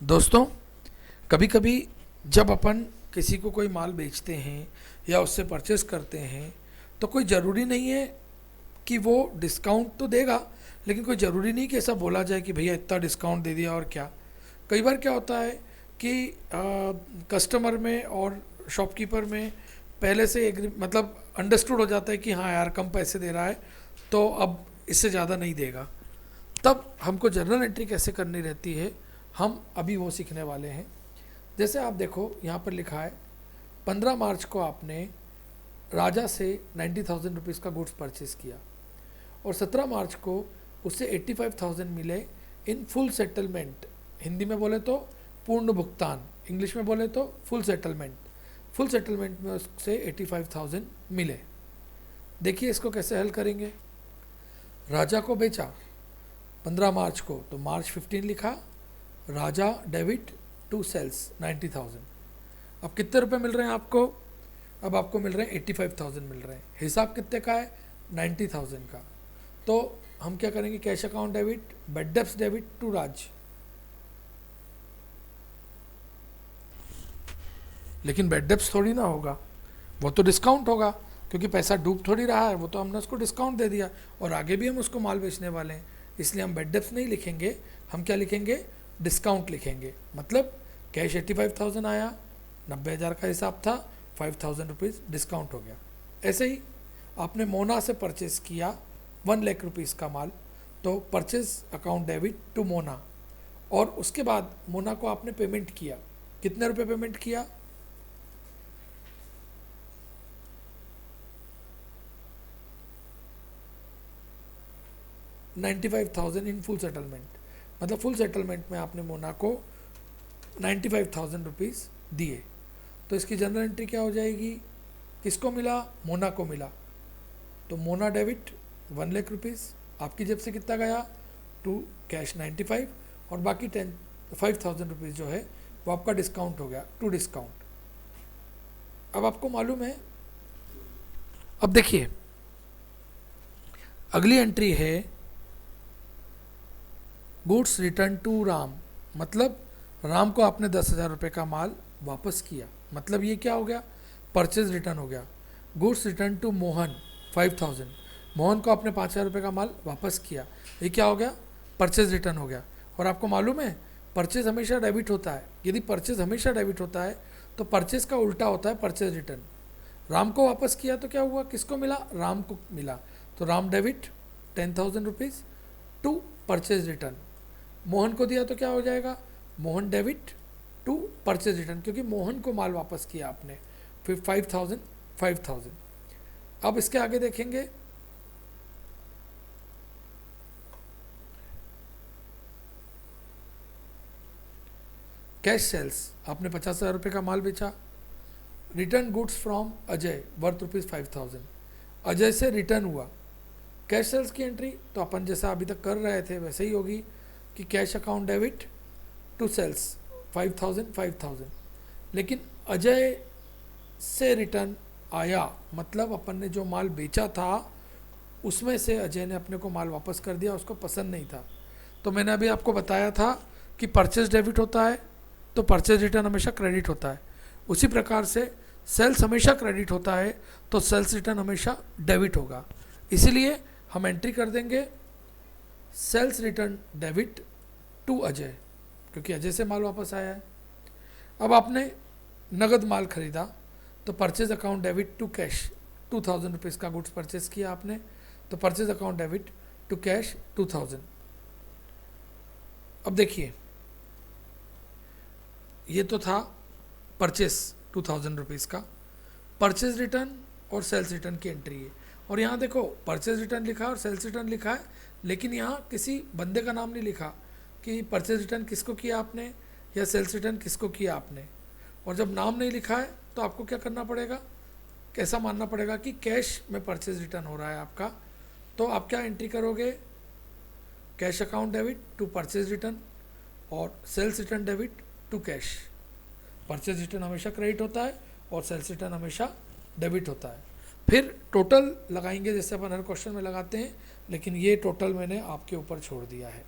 दोस्तों, कभी कभी जब अपन किसी को कोई माल बेचते हैं या उससे परचेस करते हैं तो कोई ज़रूरी नहीं है कि वो डिस्काउंट तो देगा, लेकिन कोई ज़रूरी नहीं कि ऐसा बोला जाए कि भैया इतना डिस्काउंट दे दिया। और क्या कई बार क्या होता है कि कस्टमर में और शॉपकीपर में पहले से मतलब अंडरस्टूड हो जाता है कि हाँ यार कम पैसे दे रहा है तो अब इससे ज़्यादा नहीं देगा। तब हमको जर्नल एंट्री कैसे करनी रहती है, हम अभी वो सीखने वाले हैं। जैसे आप देखो यहाँ पर लिखा है 15 मार्च को आपने राजा से 90,000 रुपीज़ का गुड्स परचेज़ किया और 17 मार्च को उससे 85,000 मिले इन फुल सेटलमेंट। हिंदी में बोले तो पूर्ण भुगतान, इंग्लिश में बोले तो फुल सेटलमेंट। फुल सेटलमेंट में उससे 85,000 मिले। देखिए इसको कैसे हल करेंगे। राजा को बेचा 15 मार्च को, तो मार्च 15 लिखा, राजा डेबिट टू सेल्स 90,000। अब कितने रुपए मिल रहे हैं आपको? अब आपको मिल रहे हैं 85,000 मिल रहे हैं। हिसाब कितने का है? 90,000 का। तो हम क्या करेंगे? Cash account debit, bad debts debit to राज। लेकिन बैड डेब्ट्स थोड़ी ना होगा, वो तो डिस्काउंट होगा, क्योंकि पैसा डूब थोड़ी रहा है, वो तो हमने उसको डिस्काउंट दे दिया और आगे भी हम उसको माल बेचने वाले हैं। इसलिए हम बैड डेब्ट्स नहीं लिखेंगे, हम क्या लिखेंगे? डिस्काउंट लिखेंगे। मतलब कैश 85,000 आया, 90,000 का हिसाब था, 5,000 रुपीज़ डिस्काउंट हो गया। ऐसे ही आपने मोना से परचेस किया 1,00,000 रुपीज़ का माल, तो purchase account debit to Mona. और उसके बाद मोना को आपने पेमेंट किया। कितने रुपए पेमेंट किया? 95,000 इन फुल सेटलमेंट। मतलब फुल सेटलमेंट में आपने मोना को 95,000 रुपीज़ दिए। तो इसकी जनरल एंट्री क्या हो जाएगी? किसको मिला? मोना को मिला। तो मोना डेबिट 1,00,000 रुपीज़, आपकी जेब से कितना गया? टू कैश 95, और बाकी 5,000 रुपीज़ जो है वो आपका डिस्काउंट हो गया, टू डिस्काउंट। अब आपको मालूम है, अब देखिए अगली एंट्री है गुड्स रिटर्न टू राम। मतलब राम को आपने 10,000 रुपये का माल वापस किया। मतलब ये क्या हो गया? परचेज रिटर्न हो गया। Goods return to Mohan 5,000। Mohan को आपने 5,000 रुपये का माल वापस किया। ये क्या हो गया? परचेज रिटर्न हो गया। और आपको मालूम है परचेज हमेशा डेबिट होता है। यदि परचेज हमेशा डेबिट होता है तो परचेज का उल्टा होता है परचेज रिटर्न। राम को वापस किया तो क्या हुआ? किसको मिला? राम को मिला। तो Ram debit 10,000 rupees to purchase return. Mohan को दिया तो क्या हो जाएगा? Mohan debit to purchase return, क्योंकि मोहन को माल वापस किया आपने। फिर 5,000 5,000। अब इसके आगे देखेंगे, कैश सेल्स। आपने 50,000 रुपये का माल बेचा। Return goods from Ajay worth ₹5,000। Ajay से रिटर्न हुआ। कैश सेल्स की एंट्री तो अपन जैसा अभी तक कर रहे थे वैसे ही होगी कि cash account debit to sales 5,000 5,000। लेकिन अजय से रिटर्न आया, मतलब अपन ने जो माल बेचा था उसमें से अजय ने अपने को माल वापस कर दिया, उसको पसंद नहीं था। तो मैंने अभी आपको बताया था कि परचेज डेबिट होता है तो परचेज रिटर्न हमेशा क्रेडिट होता है। उसी प्रकार से सेल्स हमेशा क्रेडिट होता है तो सेल्स रिटर्न हमेशा डेबिट होगा। इसीलिए हम एंट्री कर देंगे sales return debit to Ajay, क्योंकि अजय से माल वापस आया है। अब आपने नगद माल खरीदा तो purchase account debit to cash 2,000 rupees का गुड्स परचेज किया आपने, तो purchase account debit to cash 2,000। अब देखिए ये तो था परचेस 2,000 रुपीज़ का। परचेज रिटर्न और सेल्स रिटर्न की एंट्री है। और यहाँ देखो परचेज रिटर्न लिखा है और सेल्स रिटर्न लिखा है, लेकिन यहाँ किसी बंदे का नाम नहीं लिखा कि परचेज रिटर्न किसको किया आपने या सेल्स रिटर्न किसको किया आपने। और जब नाम नहीं लिखा है तो आपको क्या करना पड़ेगा? कैसा मानना पड़ेगा कि कैश में परचेज रिटर्न हो रहा है आपका। तो आप क्या एंट्री करोगे? Cash account debit to purchase return और sales return debit to cash. Purchase return हमेशा क्रेडिट होता है और सेल्स रिटर्न हमेशा डेबिट होता है। फिर टोटल लगाएंगे जैसे अपन हर क्वेश्चन में लगाते हैं, लेकिन ये टोटल मैंने आपके ऊपर छोड़ दिया है।